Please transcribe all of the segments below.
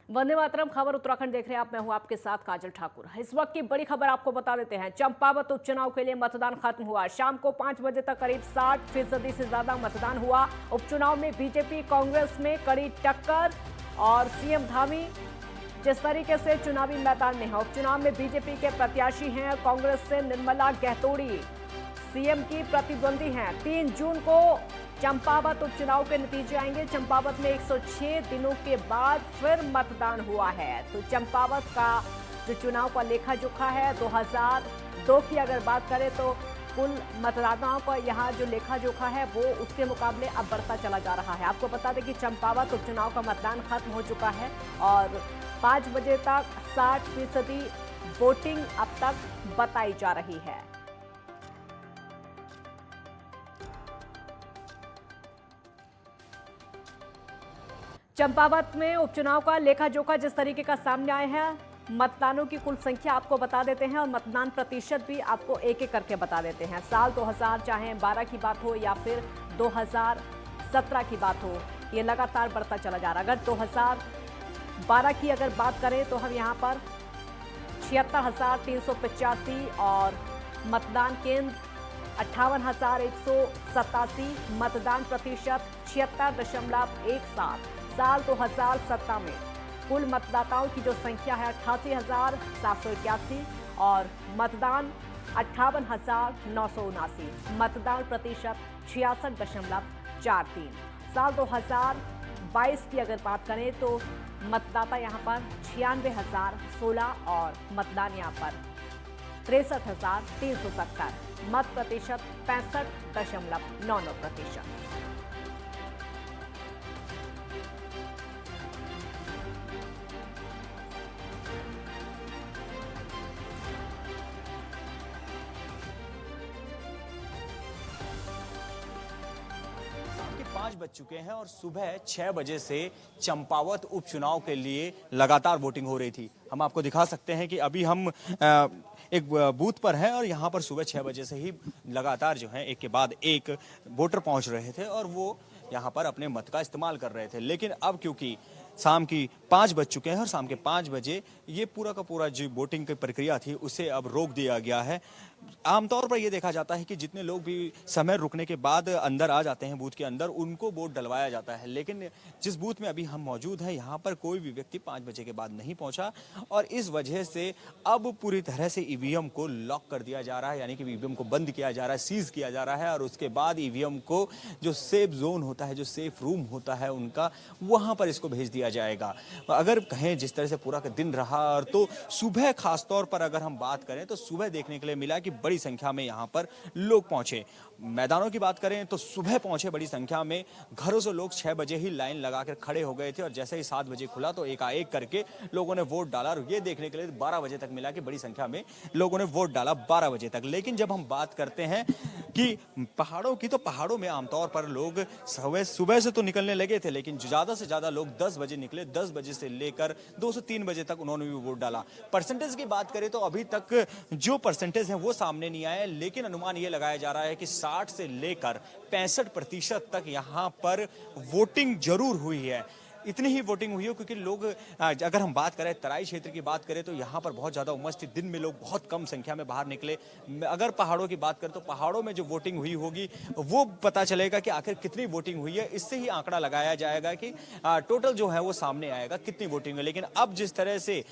वंदे मातरम खबर उत्तराखंड देख रहे हैं आप। मैं हूं आपके साथ काजल ठाकुर। इस वक्त की बड़ी खबर आपको बता देते हैं। चंपावत उपचुनाव के लिए मतदान खत्म हुआ। शाम को 5 बजे तक करीब 60% से ज्यादा मतदान हुआ। उपचुनाव में बीजेपी कांग्रेस में कड़ी टक्कर और सीएम धामी जिस तरीके से चुनावी मैदान में है। उपचुनाव में बीजेपी के प्रत्याशी हैं, कांग्रेस से निर्मला गहतोड़ी सीएम की प्रतिद्वंदी हैं। 3 जून को चंपावत उपचुनाव के नतीजे आएंगे। चंपावत में 106 दिनों के बाद फिर मतदान हुआ है। तो चंपावत का जो चुनाव का लेखा जोखा है 2002 की अगर बात करें तो कुल मतदाताओं का यहाँ जो लेखा जोखा है वो उसके मुकाबले अब बढ़ता चला जा रहा है। आपको बता दें कि चंपावत उपचुनाव का मतदान खत्म हो चुका है और 5 बजे तक 60% वोटिंग अब तक बताई जा रही है। चंपावत में उपचुनाव का लेखा जोखा जिस तरीके का सामने आया है, मतदानों की कुल संख्या आपको बता देते हैं और मतदान प्रतिशत भी आपको एक एक करके बता देते हैं। साल 2000 चाहे 12 की बात हो या फिर 2017 की बात हो, ये लगातार बढ़ता चला जा रहा है। अगर 2012 की अगर बात करें तो हम यहाँ पर 76,385 और मतदान केंद्र 58,187, मतदान प्रतिशत 76.17। साल 2017 में कुल मतदाताओं की जो संख्या है 88,781 और मतदान 58,979, मतदान प्रतिशत 66.43। साल 2022 की अगर बात करें तो मतदाता यहाँ पर 96,016 और मतदान यहाँ पर 63,370, मत प्रतिशत 65.99%। के 5 बज चुके हैं और सुबह 6 बजे से चंपावत उपचुनाव के लिए लगातार वोटिंग हो रही थी। हम आपको दिखा सकते हैं कि अभी हम एक बूथ पर हैं और यहाँ पर सुबह 6 बजे से ही लगातार जो है एक के बाद एक वोटर पहुँच रहे थे और वो यहाँ पर अपने मत का इस्तेमाल कर रहे थे। लेकिन अब क्योंकि शाम की 5 बज चुके हैं और शाम के 5 बजे ये पूरा का पूरा जो वोटिंग की प्रक्रिया थी उसे अब रोक दिया गया है। आमतौर पर यह देखा जाता है कि जितने लोग भी समय रुकने के बाद अंदर आ जाते हैं बूथ के अंदर, उनको वोट डलवाया जाता है। लेकिन जिस बूथ में अभी हम मौजूद हैं यहाँ पर कोई भी व्यक्ति 5 बजे के बाद नहीं पहुंचा और इस वजह से अब पूरी तरह से ईवीएम को लॉक कर दिया जा रहा है, यानी कि ईवीएम को बंद किया जा रहा है, सीज किया जा रहा है और उसके बाद ईवीएम को जो सेफ जोन होता है, जो सेफ रूम होता है उनका, वहां पर इसको भेज दिया जाएगा। अगर कहें जिस तरह से पूरा का दिन रहा और तो सुबह खासतौर पर अगर हम बात करें तो सुबह देखने के लिए मिला कि बड़ी संख्या में यहाँ पर लोग पहुंचे। मैदानों की बात करें तो सुबह पहुंचे बड़ी संख्या में। घरों से लोग 6 बजे ही लाइन लगाकर खड़े हो गए थे और जैसे ही 7 बजे खुला तो एकाएक करके लोगों ने वोट डाला और ये देखने के लिए 12 बजे तक मिला कि बड़ी संख्या में लोगों ने वोट डाला 12 बजे तक। लेकिन जब हम बात करते हैं कि पहाड़ों की, तो पहाड़ों में आमतौर पर लोग सुबह से तो निकलने लगे थे, लेकिन ज्यादा से ज्यादा लोग 10 बजे निकले। 10 बजे से लेकर 2 से 3 बजे तक उन्होंने भी वोट डाला। परसेंटेज की बात करें तो अभी तक जो परसेंटेज है वो सामने नहीं आया, लेकिन अनुमान ये लगाया जा रहा है कि 60 से लेकर 65% तक यहाँ पर वोटिंग जरूर हुई है। इतनी ही वोटिंग हुई है क्योंकि लोग, अगर हम बात करें तराई क्षेत्र की बात करें तो यहाँ पर बहुत ज़्यादा उमस थी। दिन में लोग बहुत कम संख्या में बाहर निकले। अगर पहाड़ों की बात करें तो पहाड़ों में जो वोटिंग हुई होगी वो पता चलेगा कि आखिर कितनी वोटिंग हुई है। इससे ही आंकड़ा लगाया जाएगा कि टोटल जो है वो सामने आएगा कितनी वोटिंग हुई। लेकिन अब जिस तरह से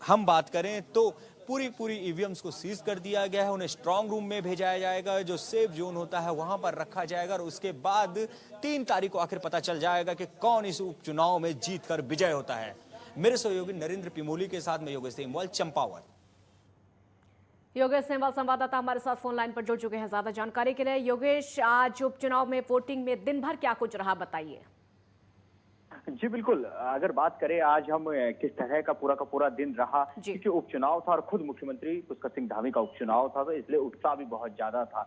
हम बात करें तो पूरी ईवीएम्स को सीज कर दिया गया है। उन्हें स्ट्रांग रूम में भेजाया जाएगा, जो सेफ जोन होता है वहां पर रखा जाएगा और उसके बाद 3 तारीख को आखिर पता चल जाएगा कि कौन इस उपचुनाव में जीतकर विजय होता है। मेरे सहयोगी नरेंद्र पिमोली के साथ में योगेश सेमवाल, चंपावत। योगेश सेमवाल संवाददाता हमारे साथ फोन लाइन पर जुड़ चुके हैं ज्यादा जानकारी के लिए। योगेश, आज उपचुनाव में वोटिंग में दिन भर क्या कुछ रहा, बताइए। जी बिल्कुल, अगर बात करें आज हम किस तरह का पूरा दिन रहा, क्योंकि उपचुनाव था और खुद मुख्यमंत्री पुष्कर सिंह धामी का उपचुनाव था तो इसलिए उत्साह भी बहुत ज्यादा था।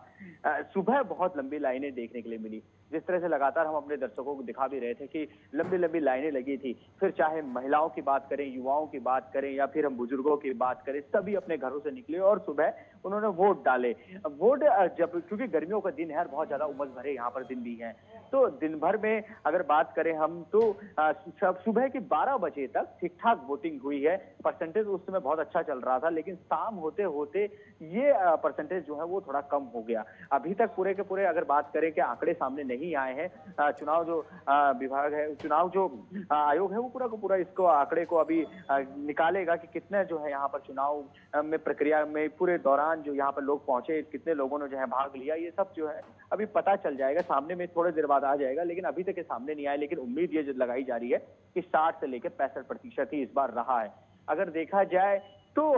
सुबह बहुत लंबी लाइनें देखने के लिए मिली। जिस तरह से लगातार हम अपने दर्शकों को दिखा भी रहे थे कि लंबी लंबी लाइनें लगी थी। फिर चाहे महिलाओं की बात करें, युवाओं की बात करें या फिर हम बुजुर्गों की बात करें, सभी अपने घरों से निकले और सुबह उन्होंने वोट डाले। वोट जब, क्योंकि गर्मियों का दिन है और बहुत ज्यादा उमस भरे यहाँ पर दिन भी हैं, तो दिन भर में अगर बात करें हम तो सुबह के 12 बजे तक ठीक ठाक वोटिंग हुई है। परसेंटेज उस समय बहुत अच्छा चल रहा था, लेकिन शाम होते होते ये परसेंटेज जो है वो थोड़ा कम हो गया। अभी तक पूरे के पूरे अगर बात करें कि आंकड़े सामने नहीं आए हैं। चुनाव जो विभाग है, चुनाव जो आयोग है, वो पूरा का पूरा इसको आंकड़े को अभी निकालेगा कि कितने जो है यहाँ पर चुनाव में प्रक्रिया में पूरे दौरान जो यहाँ पर लोग पहुंचे, कितने लोगों ने जो है भाग लिया, ये सब जो है अभी पता चल जाएगा। सामने में थोड़ी देर बाद आ जाएगा, लेकिन अभी तक ये सामने नहीं आया। लेकिन उम्मीद ये लगाई जा रही है कि 60 से लेकर 65% ही इस बार रहा है। अगर देखा जाए तो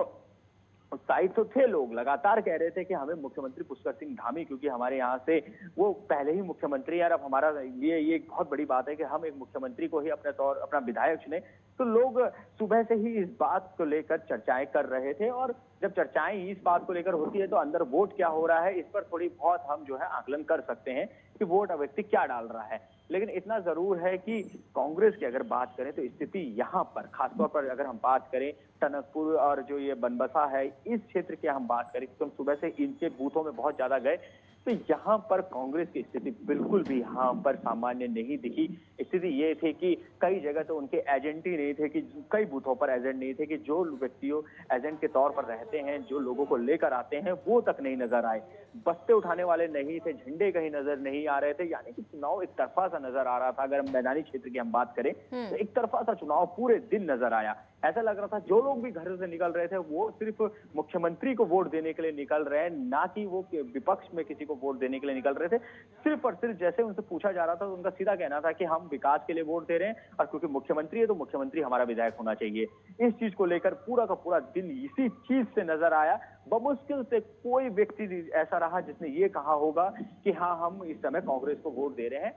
उत्साहित तो थे लोग, लगातार कह रहे थे कि हमें मुख्यमंत्री पुष्कर सिंह धामी, क्योंकि हमारे यहाँ से वो पहले ही मुख्यमंत्री है और अब हमारा ये एक बहुत बड़ी बात है कि हम एक मुख्यमंत्री को ही अपना विधायक चुने। तो लोग सुबह से ही इस बात को लेकर चर्चाएं कर रहे थे, और जब चर्चाएं इस बात को लेकर होती है तो अंदर वोट क्या हो रहा है इस पर थोड़ी बहुत हम जो है आकलन कर सकते हैं कि वोट व्यक्ति क्या डाल रहा है। लेकिन इतना जरूर है कि कांग्रेस की अगर बात करें तो स्थिति यहाँ पर खासतौर पर अगर हम बात करें टनकपुर और जो ये बनबसा है, इस क्षेत्र की हम बात करें तो हम सुबह से इनके बूथों में बहुत ज्यादा गए, तो यहाँ पर कांग्रेस की स्थिति बिल्कुल भी यहाँ पर सामान्य नहीं दिखी। स्थिति ये थी कि कई जगह तो उनके एजेंट ही नहीं थे, कि कई बूथों पर एजेंट नहीं थे, कि जो व्यक्तियों एजेंट के तौर पर रहते हैं, जो लोगों को लेकर आते हैं, वो तक नहीं नजर आए। बस्ते उठाने वाले नहीं थे, झंडे कहीं नजर नहीं आ रहे थे, यानी कि चुनाव एक तरफा सा नजर आ रहा था। अगर हम मैदानी क्षेत्र की हम बात करें तो एक तरफा सा चुनाव पूरे दिन नजर आया। ऐसा लग रहा था जो लोग भी घर से निकल रहे थे वो सिर्फ मुख्यमंत्री को वोट देने के लिए निकल रहे हैं, ना कि वो विपक्ष में किसी को वोट देने के लिए निकल रहे थे। सिर्फ और सिर्फ जैसे उनसे पूछा जा रहा था तो उनका सीधा कहना था कि हम विकास के लिए वोट दे रहे हैं, और क्योंकि मुख्यमंत्री है तो मुख्यमंत्री हमारा विधायक होना चाहिए। इस चीज को लेकर पूरा का पूरा दिन इसी चीज से नजर आया। बमुश्किल से कोई व्यक्ति ऐसा रहा जिसने ये कहा होगा कि हाँ हम इस समय कांग्रेस को वोट दे रहे हैं,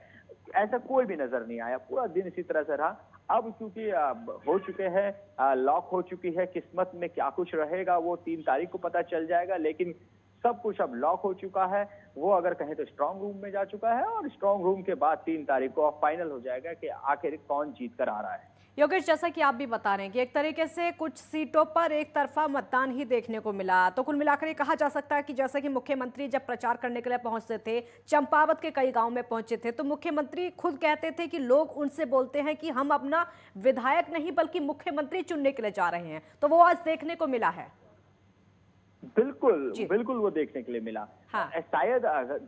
ऐसा कोई भी नजर नहीं आया। पूरा दिन इसी तरह से रहा। अब क्योंकि हो चुके हैं, लॉक हो चुकी है, किस्मत में क्या कुछ रहेगा वो 3 तारीख को पता चल जाएगा। लेकिन सब कुछ अब लॉक हो चुका है, वो अगर कहें तो स्ट्रांग रूम में जा चुका है, और स्ट्रांग रूम के बाद 3 तारीख को फाइनल हो जाएगा कि आखिर कौन जीत कर आ रहा है। योगेश, जैसा कि आप भी बता रहे हैं कि एक तरीके से कुछ सीटों पर एक तरफा मतदान ही देखने को मिला, तो कुल मिलाकर ये कहा जा सकता है कि जैसा कि मुख्यमंत्री जब प्रचार करने के लिए पहुंचते थे, चंपावत के कई गांव में पहुंचे थे, तो मुख्यमंत्री खुद कहते थे कि लोग उनसे बोलते हैं कि हम अपना विधायक नहीं बल्कि मुख्यमंत्री चुनने के लिए जा रहे हैं, तो वो आज देखने को मिला है। बिल्कुल बिल्कुल वो देखने के लिए मिला। हाँ। शायद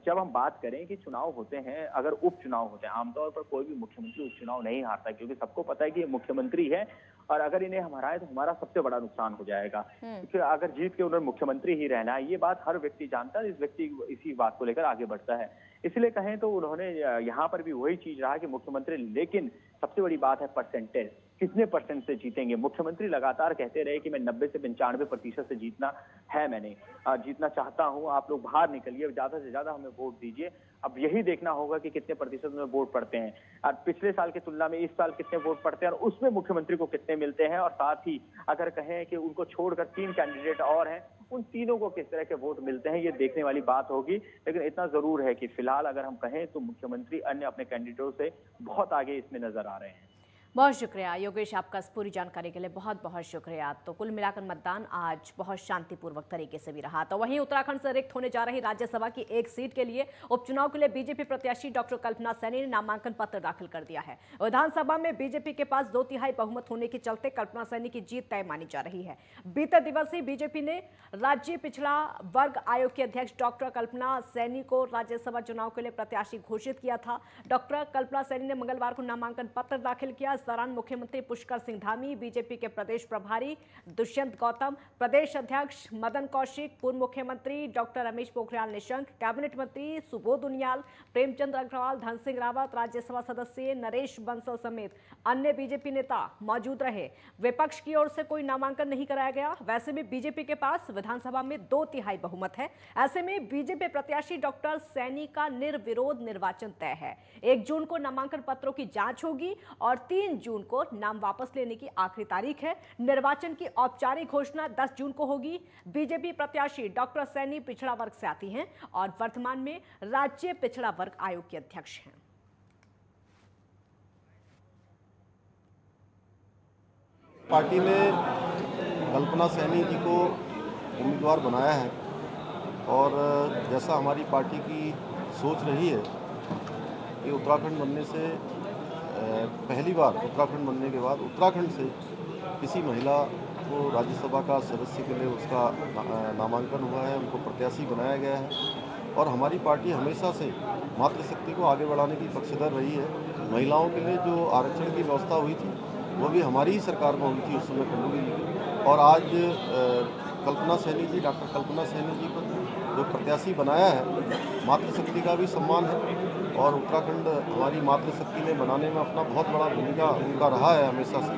जब हम बात करें कि चुनाव होते हैं, अगर उपचुनाव होते हैं, आमतौर पर कोई भी मुख्यमंत्री उपचुनाव नहीं हारता, क्योंकि सबको पता है कि ये मुख्यमंत्री है और अगर इन्हें हराए तो हमारा सबसे बड़ा नुकसान हो जाएगा। क्योंकि अगर जीत के उन्होंने मुख्यमंत्री ही रहना है, ये बात हर व्यक्ति जानता है, इस व्यक्ति इसी बात को लेकर आगे बढ़ता है। इसलिए कहें तो उन्होंने यहाँ पर भी वही चीज रहा कि मुख्यमंत्री, लेकिन सबसे बड़ी बात है परसेंटेज, कितने परसेंट से जीतेंगे। मुख्यमंत्री लगातार कहते रहे कि मैं 90 से 95% से जीतना है, मैंने जीतना चाहता हूं, आप लोग बाहर निकलिए, ज्यादा से ज्यादा हमें वोट दीजिए। अब यही देखना होगा कि कितने प्रतिशत में वोट पड़ते हैं, और पिछले साल की तुलना में इस साल कितने वोट पड़ते हैं और उसमें मुख्यमंत्री को कितने मिलते हैं। और साथ ही अगर कहें कि उनको छोड़कर 3 कैंडिडेट और हैं, उन तीनों को किस तरह के वोट मिलते हैं, ये देखने वाली बात होगी। लेकिन इतना जरूर है कि फिलहाल अगर हम कहें तो मुख्यमंत्री अन्य अपने कैंडिडेटों से बहुत आगे इसमें नजर आ रहे हैं। बहुत शुक्रिया योगेश, आपका इस पूरी जानकारी के लिए बहुत बहुत शुक्रिया। तो कुल मिलाकर मतदान आज बहुत शांतिपूर्वक तरीके से भी रहा। तो वहीं उत्तराखंड से रिक्त होने जा रही राज्यसभा की एक सीट के लिए उपचुनाव के लिए बीजेपी प्रत्याशी डॉक्टर कल्पना सैनी ने नामांकन पत्र दाखिल कर दिया है। विधानसभा में बीजेपी के पास 2/3 बहुमत होने के चलते कल्पना सैनी की जीत तय मानी जा रही है। बीते दिवस ही बीजेपी ने राज्य पिछड़ा वर्ग आयोग के अध्यक्ष डॉक्टर कल्पना सैनी को राज्यसभा चुनाव के लिए प्रत्याशी घोषित किया था। डॉक्टर कल्पना सैनी ने मंगलवार को नामांकन पत्र दाखिल किया। इस दौरान मुख्यमंत्री पुष्कर सिंह धामी, बीजेपी के प्रदेश प्रभारी दुष्यंत गौतम, प्रदेश अध्यक्ष मदन कौशिक, पूर्व मुख्यमंत्री डॉक्टर रमेश पोखरियाल निशंक, कैबिनेट मंत्री सुबोध उनियाल, प्रेमचंद अग्रवाल, धन सिंह रावत, राज्यसभा सदस्य नरेश बंसल समेत अन्य बीजेपी नेता मौजूद रहे। विपक्ष की ओर से कोई नामांकन नहीं कराया गया। वैसे भी बीजेपी के पास विधानसभा में 2/3 बहुमत है। ऐसे में बीजेपी प्रत्याशी डॉक्टर सैनी का निर्विरोध निर्वाचन तय है। 1 जून को नामांकन पत्रों की जांच होगी और 3 जून को नाम वापस लेने की आखिरी तारीख है। निर्वाचन की औपचारिक घोषणा 10 जून को होगी। बीजेपी प्रत्याशी डॉक्टर सैनी पिछड़ा वर्ग से आती हैं और वर्तमान में राज्य पिछड़ा वर्ग आयोग के अध्यक्ष हैं। पार्टी ने कल्पना सैनी जी को उम्मीदवार बनाया है और जैसा हमारी पार्टी की सोच रही है कि उत्तराखंड बनने से पहली बार उत्तराखंड बनने के बाद उत्तराखंड से किसी महिला को राज्यसभा का सदस्य के लिए उसका नामांकन हुआ है, उनको प्रत्याशी बनाया गया है। और हमारी पार्टी हमेशा से मातृशक्ति को आगे बढ़ाने की पक्षधर रही है। महिलाओं के लिए जो आरक्षण की व्यवस्था हुई थी वो भी हमारी ही सरकार में हुई थी उस समय खंडू जी। और आज कल्पना सैनी जी, डॉक्टर कल्पना सैनी जी को जो प्रत्याशी बनाया है, मातृशक्ति का भी सम्मान है। और उत्तराखंड हमारी मातृशक्ति ने बनाने में अपना बहुत बड़ा भूमिका उनका रहा है हमेशा से।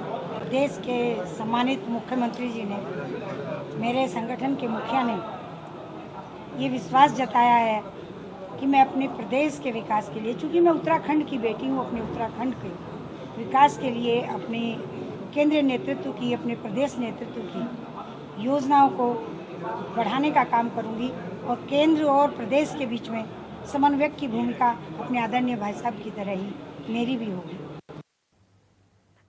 देश के सम्मानित मुख्यमंत्री जी ने, मेरे संगठन के मुखिया ने ये विश्वास जताया है कि मैं अपने प्रदेश के विकास के लिए, चूँकि मैं उत्तराखंड की बेटी हूँ, अपने उत्तराखंड के विकास के लिए अपने केंद्रीय नेतृत्व की, अपने प्रदेश नेतृत्व की योजनाओं को बढ़ाने का काम करूँगी। और केंद्र और प्रदेश के बीच में समन्वयक की भूमिका अपने आदरणीय भाई साहब की तरह ही मेरी भी होगी।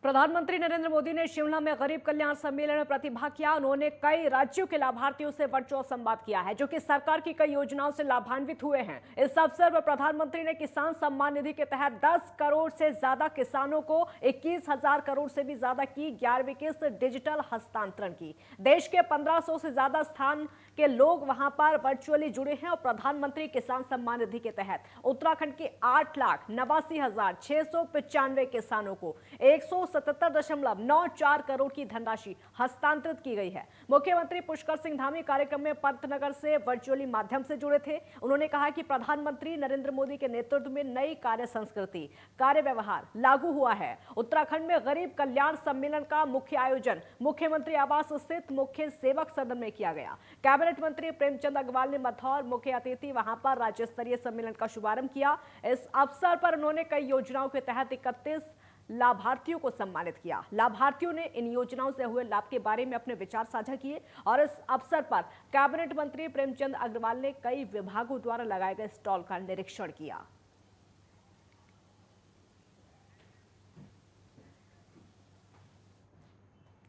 प्रधानमंत्री नरेंद्र मोदी ने शिमला में गरीब कल्याण सम्मेलन में प्रतिभाग किया। उन्होंने कई राज्यों के लाभार्थियों से वर्चुअल संवाद किया है, जो कि सरकार की कई योजनाओं से लाभान्वित हुए हैं। इस अवसर पर प्रधानमंत्री ने किसान सम्मान निधि के तहत 10 करोड़ से ज्यादा किसानों को 21,000 करोड़ से भी ज्यादा की 11वीं किस्त डिजिटल हस्तांतरण की। देश के 1500 से ज्यादा स्थान के लोग वहां पर वर्चुअली जुड़े हैं। और प्रधानमंत्री किसान सम्मान निधि के तहत उत्तराखंड के 8,89,695 किसानों को 177.94 करोड़ की धनराशि हस्तांतरित की गई है। मुख्यमंत्री पुष्कर सिंह धामी कार्यक्रम में पंतनगर से वर्चुअली माध्यम से जुड़े थे। उन्होंने कहा कि प्रधानमंत्री नरेंद्र मोदी के नेतृत्व में नई कार्य संस्कृति, कार्य व्यवहार लागू हुआ है। उत्तराखंड में गरीब कल्याण सम्मेलन का मुख्य आयोजन मुख्यमंत्री आवास स्थित मुख्य सेवक सदन में किया गया। कैबिनेट मंत्री प्रेमचंद अग्रवाल ने बतौर मुख्य अतिथि वहां पर राज्य स्तरीय सम्मेलन का शुभारंभ किया। इस अवसर पर उन्होंने कई योजनाओं के तहत 31 लाभार्थियों को सम्मानित किया। लाभार्थियों ने इन योजनाओं से हुए लाभ के बारे में अपने विचार साझा किए। और इस अवसर पर कैबिनेट मंत्री प्रेमचंद अग्रवाल ने कई विभागों द्वारा लगाए गए स्टॉल का निरीक्षण किया।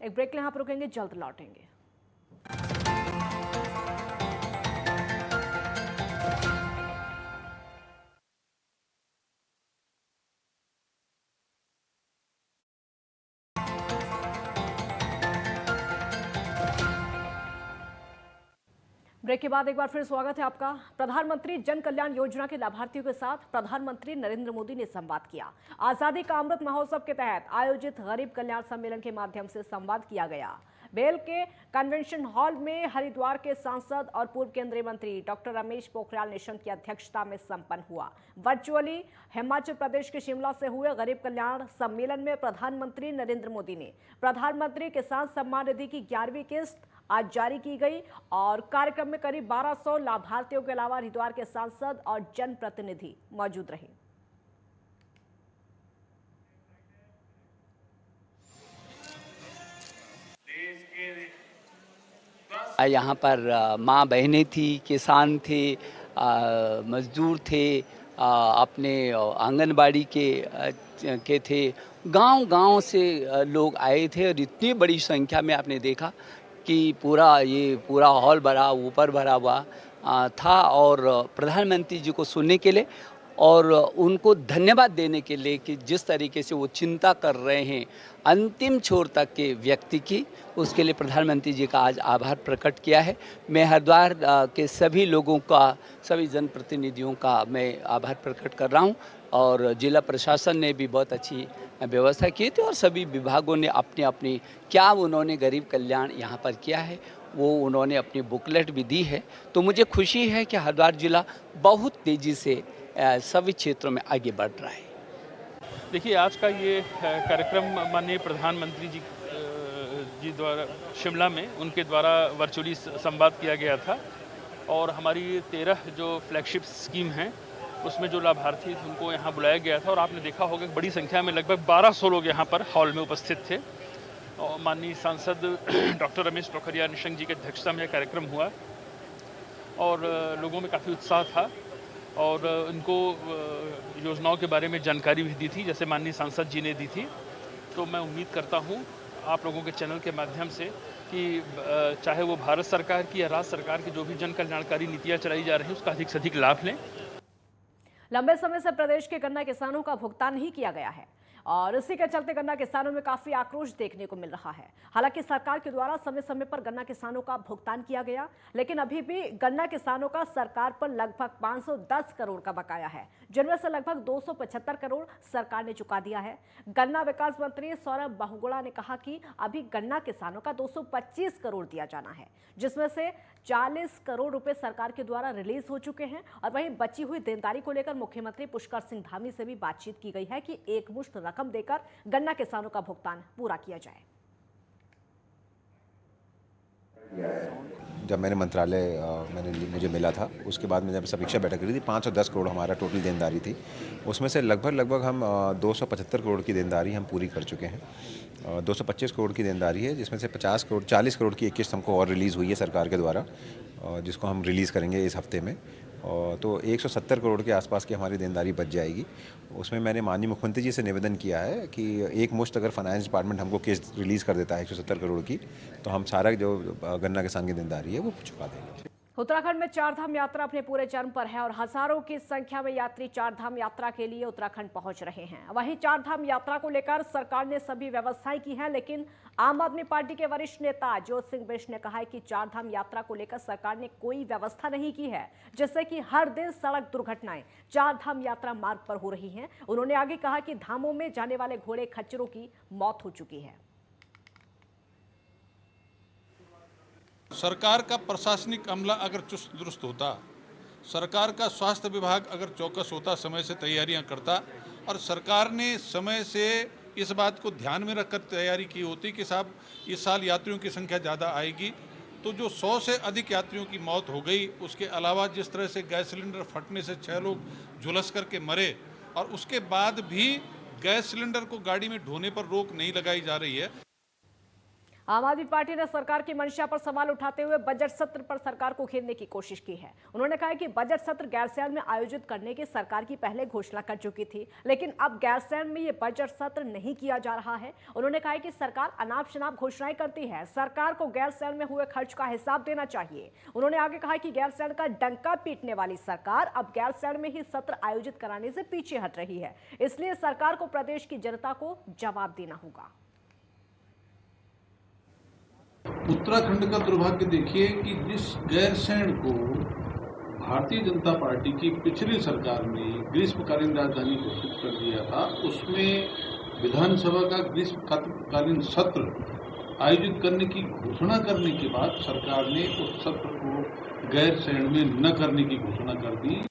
एक ब्रेक यहां पर रुकेंगे, जल्द लौटेंगे। ब्रेक के बाद एक बार फिर स्वागत है आपका। प्रधानमंत्री जन कल्याण योजना के लाभार्थियों के साथ प्रधानमंत्री नरेंद्र मोदी ने संवाद किया। आजादी का अमृत महोत्सव के तहत आयोजित गरीब कल्याण सम्मेलन के माध्यम से संवाद किया गया। बेल के कन्वेंशन हॉल में हरिद्वार के सांसद और पूर्व केंद्रीय मंत्री डॉक्टर रमेश पोखरियाल निशंक की अध्यक्षता में संपन्न हुआ। वर्चुअली हिमाचल प्रदेश के शिमला से हुए गरीब कल्याण सम्मेलन में प्रधानमंत्री नरेंद्र मोदी ने प्रधानमंत्री किसान सम्मान निधि की 11वीं किस्त आज जारी की गई। और कार्यक्रम में करीब 1200 लाभार्थियों के अलावा हरिद्वार के सांसद और जनप्रतिनिधि मौजूद रहे। यहाँ पर माँ बहनें थी, किसान थे, मजदूर थे, अपने आंगनबाड़ी के थे, गांव-गांव से लोग आए थे। और इतनी बड़ी संख्या में आपने देखा कि पूरा हॉल भरा, ऊपर भरा हुआ था। और प्रधानमंत्री जी को सुनने के लिए और उनको धन्यवाद देने के लिए कि जिस तरीके से वो चिंता कर रहे हैं अंतिम छोर तक के व्यक्ति की, उसके लिए प्रधानमंत्री जी का आज आभार प्रकट किया है। मैं हरिद्वार के सभी लोगों का, सभी जनप्रतिनिधियों का मैं आभार प्रकट कर रहा हूँ। और जिला प्रशासन ने भी बहुत अच्छी व्यवस्था की थी और सभी विभागों ने अपनी क्या उन्होंने गरीब कल्याण यहाँ पर किया है वो उन्होंने अपनी बुकलेट भी दी है। तो मुझे खुशी है कि हरिद्वार जिला बहुत तेज़ी से सभी क्षेत्रों में आगे बढ़ रहा है। देखिए, आज का ये कार्यक्रम माननीय प्रधानमंत्री जी द्वारा शिमला में उनके द्वारा वर्चुअली संवाद किया गया था। और हमारी 13 जो फ्लैगशिप स्कीम हैं उसमें जो लाभार्थी थे उनको यहाँ बुलाया गया था। और आपने देखा होगा कि बड़ी संख्या में लगभग 1200 लोग यहाँ पर हॉल में उपस्थित थे। और माननीय सांसद डॉक्टर रमेश पोखरियाल निशंक जी की अध्यक्षता में यह कार्यक्रम हुआ और लोगों में काफ़ी उत्साह था। और उनको योजनाओं के बारे में जानकारी भी दी थी, जैसे माननीय सांसद जी ने दी थी। तो मैं उम्मीद करता हूँ आप लोगों के चैनल के माध्यम से कि चाहे वो भारत सरकार की या राज्य सरकार की जो भी जन कल्याणकारी नीतियाँ चलाई जा रही हैं उसका अधिक से अधिक लाभ लें। लंबे समय से प्रदेश के गन्ना किसानों का भुगतान नहीं किया गया है और इसी के चलते गन्ना किसानों में काफी आक्रोश देखने को मिल रहा है। हालांकि सरकार के द्वारा समय समय पर गन्ना किसानों का भुगतान किया गया, लेकिन अभी भी गन्ना किसानों का सरकार पर लगभग 510 करोड़ का बकाया है, जिनमें से लगभग 275 करोड़ सरकार ने चुका दिया है। गन्ना विकास मंत्री सौरभ बहुगुणा ने कहा कि अभी गन्ना किसानों का 225 करोड़ दिया जाना है, जिसमें से 40 करोड़ रुपए सरकार के द्वारा रिलीज हो चुके हैं। और वहीं बची हुई देनदारी को लेकर मुख्यमंत्री पुष्कर सिंह धामी से भी बातचीत की गई है कि एकमुश्त रकम देकर गन्ना किसानों का भुगतान पूरा किया जाए। जब मैंने मंत्रालय मुझे मिला था, उसके बाद में जब समीक्षा बैठक करी थी, 510 करोड़ हमारा टोटल देनदारी थी। उसमें से लगभग हम 275 करोड़ की देनदारी हम पूरी कर चुके हैं। 225 करोड़ की देनदारी है, जिसमें से 40 करोड़ की एक किस्त हमको और रिलीज़ हुई है सरकार के द्वारा, जिसको हम रिलीज़ करेंगे इस हफ्ते में। तो 170 करोड़ के आसपास की हमारी देनदारी बच जाएगी। उसमें मैंने माननीय मुख्यमंत्री जी से निवेदन किया है कि एक मुश्त अगर फाइनेंस डिपार्टमेंट हमको किस्त रिलीज़ कर देता है 170 करोड़ की, तो हम सारा जो गन्ना किसान की देनदारी है वो चुका देंगे। उत्तराखंड में चारधाम यात्रा अपने पूरे चरम पर है और हजारों की संख्या में यात्री चारधाम यात्रा के लिए उत्तराखंड पहुंच रहे हैं। वहीं चारधाम यात्रा को लेकर सरकार ने सभी व्यवस्थाएं की हैं, लेकिन आम आदमी पार्टी के वरिष्ठ नेता ज्योति सिंह बिष्ट ने कहा है कि चारधाम यात्रा को लेकर सरकार ने कोई व्यवस्था नहीं की है, जिससे कि हर दिन सड़क दुर्घटनाएं चारधाम यात्रा मार्ग पर हो रही हैं। उन्होंने आगे कहा कि धामों में जाने वाले घोड़े खच्चरों की मौत हो चुकी है। सरकार का प्रशासनिक अमला अगर चुस्त दुरुस्त होता, सरकार का स्वास्थ्य विभाग अगर चौकस होता, समय से तैयारियां करता, और सरकार ने समय से इस बात को ध्यान में रखकर तैयारी की होती कि साहब इस साल यात्रियों की संख्या ज़्यादा आएगी, तो जो 100 से अधिक यात्रियों की मौत हो गई, उसके अलावा जिस तरह से गैस सिलेंडर फटने से 6 लोग झुलस करके मरे, और उसके बाद भी गैस सिलेंडर को गाड़ी में ढोने पर रोक नहीं लगाई जा रही है। आम आदमी पार्टी ने सरकार की मंशा पर सवाल उठाते हुए बजट सत्र पर सरकार को घेरने की कोशिश की है। उन्होंने कहा कि बजट सत्र गैरसैंण में आयोजित करने की सरकार की पहले घोषणा कर चुकी थी, लेकिन अब गैरसैंण में ये बजट सत्र नहीं किया जा रहा है। उन्होंने कहा कि सरकार अनाप शनाप घोषणाएं करती है, सरकार को गैरसैंण में हुए खर्च का हिसाब देना चाहिए। उन्होंने आगे कहा कि गैरसैंण का डंका पीटने वाली सरकार अब गैरसैंण में ही सत्र आयोजित कराने से पीछे हट रही है, इसलिए सरकार को प्रदेश की जनता को जवाब देना होगा। उत्तराखंड का दुर्भाग्य देखिए कि जिस गैरसैंण को भारतीय जनता पार्टी की पिछली सरकार ने ग्रीष्मकालीन राजधानी घोषित कर दिया था, उसमें विधानसभा का ग्रीष्मकालीन सत्र आयोजित करने की घोषणा करने के बाद सरकार ने उस सत्र को गैरसैंण में न करने की घोषणा कर दी।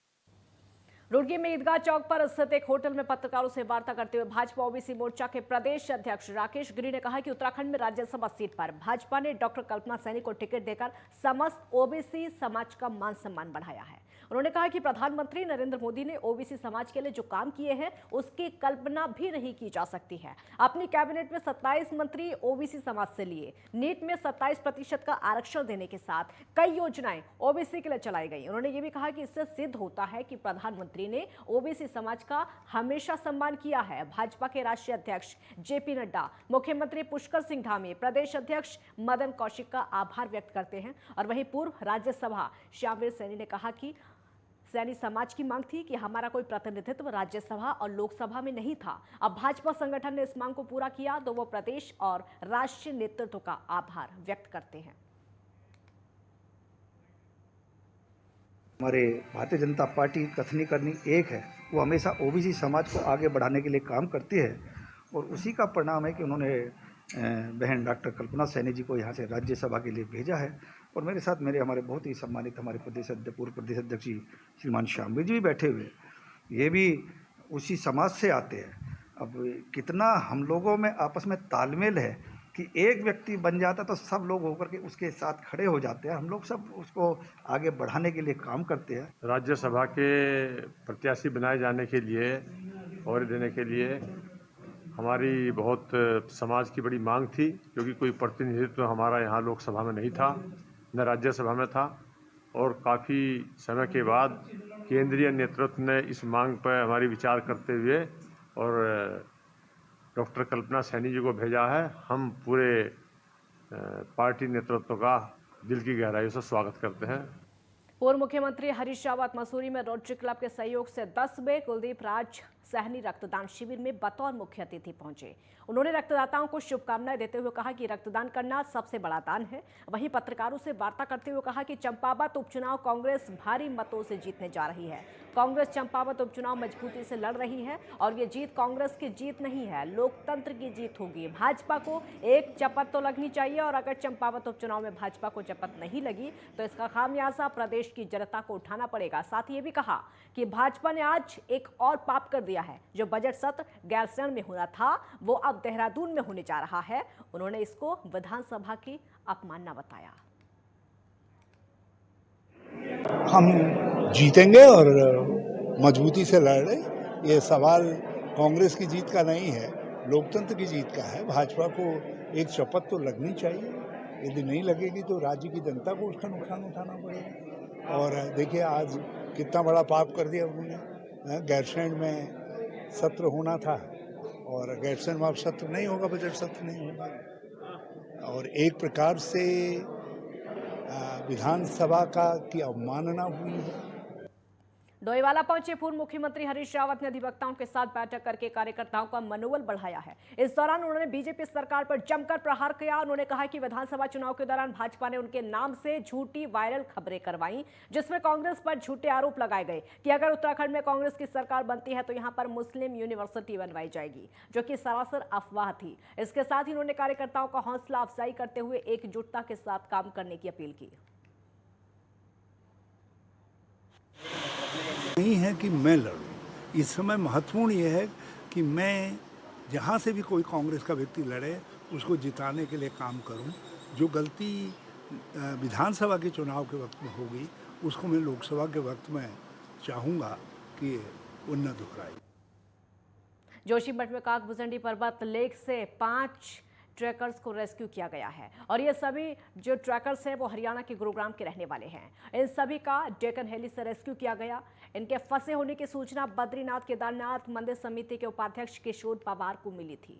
रुड़की में ईदगाह चौक पर स्थित एक होटल में पत्रकारों से वार्ता करते हुए भाजपा ओबीसी मोर्चा के प्रदेश अध्यक्ष राकेश गिरी ने कहा कि उत्तराखंड में राज्यसभा सीट पर भाजपा ने डॉक्टर कल्पना सैनी को टिकट देकर समस्त ओबीसी समाज का मान सम्मान बढ़ाया है। उन्होंने कहा कि प्रधानमंत्री नरेंद्र मोदी ने ओबीसी समाज के लिए जो काम किए हैं उसकी कल्पना भी नहीं की जा सकती है। अपनी कैबिनेट में 27 मंत्री ओबीसी समाज से लिए, नीट में 27% का आरक्षण देने के साथ कई योजनाएं ओबीसी के लिए चलाई गई। उन्होंने ये भी कहा कि इससे सिद्ध होता है कि प्रधानमंत्री ने ओबीसी समाज का हमेशा सम्मान किया है। भाजपा के राष्ट्रीय अध्यक्ष जेपी नड्डा, मुख्यमंत्री पुष्कर सिंह धामी, प्रदेश अध्यक्ष मदन कौशिक का आभार व्यक्त करते हैं। और वहीं पूर्व राज्यसभा श्यामवीर सैनी ने कहा कि सैनी समाज की मांग थी कि हमारा कोई प्रतिनिधित्व राज्यसभा और लोकसभा में नहीं था। अब भाजपा संगठन ने इस मांग को पूरा किया तो वो प्रदेश और राष्ट्रीय नेतृत्व का आभार व्यक्त करते हैं। हमारे भारतीय जनता पार्टी कथनी करनी एक है, वो हमेशा ओबीसी समाज को आगे बढ़ाने के लिए काम करती है और उसी का परिणाम है कि उन्होंने बहन डॉक्टर कल्पना सैनी जी को यहाँ से राज्यसभा के लिए भेजा है। और मेरे साथ हमारे बहुत ही सम्मानित हमारे पूर्व प्रदेश अध्यक्ष जी श्रीमान श्यामवीर जी भी बैठे हुए, ये भी उसी समाज से आते हैं। अब कितना हम लोगों में आपस में तालमेल है कि एक व्यक्ति बन जाता तो सब लोग होकर के उसके साथ खड़े हो जाते हैं। हम लोग सब उसको आगे बढ़ाने के लिए काम करते हैं। राज्यसभा के प्रत्याशी बनाए जाने के लिए और देने के लिए हमारी बहुत समाज की बड़ी मांग थी, क्योंकि कोई प्रतिनिधित्व हमारा यहाँ लोकसभा में नहीं था, न राज्यसभा में था। और काफ़ी समय के बाद केंद्रीय नेतृत्व ने इस मांग पर हमारी विचार करते हुए और डॉक्टर कल्पना सैनी जी को भेजा है। हम पूरे पार्टी नेतृत्व का दिल की गहराई से स्वागत करते हैं। पूर्व मुख्यमंत्री हरीश रावत मसूरी में रोटरी क्लब के सहयोग से 10वें कुलदीप राज सहनी रक्तदान शिविर में बतौर मुख्य अतिथि पहुंचे। उन्होंने रक्तदाताओं को शुभकामनाएं देते हुए कहा कि रक्तदान करना सबसे बड़ा दान है। वहीं पत्रकारों से वार्ता करते हुए कहा कि चंपावत उपचुनाव कांग्रेस भारी मतों से जीतने जा रही है। कांग्रेस चंपावत उपचुनाव मजबूती से लड़ रही है और ये जीत कांग्रेस की जीत नहीं है, लोकतंत्र की जीत होगी। भाजपा को एक चपत तो लगनी चाहिए और अगर चंपावत उपचुनाव में भाजपा को चपत नहीं लगी तो इसका खामियाजा प्रदेश की जनता को उठाना पड़ेगा। साथ ही ये भी कहा कि भाजपा ने आज एक और पाप कर दिया है। जो बजट सत्र गैरसैंण में होना था वो अब देहरादून में होने जा रहा है। उन्होंने इसको विधानसभा की अपमानना बताया। हम जीतेंगे और मजबूती से लड़ रहे। ये सवाल कांग्रेस की जीत का नहीं है, लोकतंत्र की जीत का है। भाजपा को एक शपथ तो लगनी चाहिए, यदि नहीं लगेगी तो राज्य की जनता को उसका नुकसान उठाना पड़ेगा। और देखिए आज कितना बड़ा पाप कर दिया उन्होंने। गैरसैंण में सत्र होना था और गैरसैंण में अब सत्र नहीं होगा, बजट सत्र नहीं होगा और एक प्रकार से विधानसभा की अवमानना हुई है। डोईवाला पहुंचे पूर्व मुख्यमंत्री हरीश रावत ने अधिवक्ताओं के साथ बैठक करके कार्यकर्ताओं का मनोबल बढ़ाया है। इस दौरान उन्होंने बीजेपी सरकार पर जमकर प्रहार किया। उन्होंने कहा कि विधानसभा चुनाव के दौरान भाजपा ने उनके नाम से झूठी वायरल खबरें करवाई, जिसमें कांग्रेस पर झूठे आरोप लगाए गए कि अगर उत्तराखंड में कांग्रेस की सरकार बनती है तो यहां पर मुस्लिम यूनिवर्सिटी बनवाई जाएगी, जो कि सरासर अफवाह थी। इसके साथ ही उन्होंने कार्यकर्ताओं का हौसला अफजाई करते हुए एकजुटता के साथ काम करने की अपील की। नहीं है कि मैं लड़ूं, इस समय महत्वपूर्ण ये है कि मैं जहाँ से भी कोई कांग्रेस का व्यक्ति लड़े उसको जिताने के लिए काम करूं। जो गलती विधानसभा के चुनाव के वक्त में होगी उसको मैं लोकसभा के वक्त में चाहूँगा कि वो न दोहराए। जोशीमठ में काकभुजंडी पर्वत लेक से 5 ट्रैकर्स को रेस्क्यू किया गया है और ये सभी जो ट्रैकर्स हैं वो हरियाणा के गुरुग्राम के रहने वाले हैं। इन सभी का डेक्कन हेली से रेस्क्यू किया गया। इनके फंसे होने की सूचना बद्रीनाथ केदारनाथ मंदिर समिति के उपाध्यक्ष किशोर पवार को मिली थी।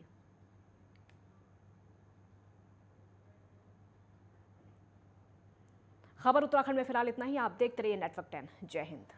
खबर उत्तराखंड में फिलहाल इतना ही। आप देखते रहिए नेटवर्क 10। जय हिंद।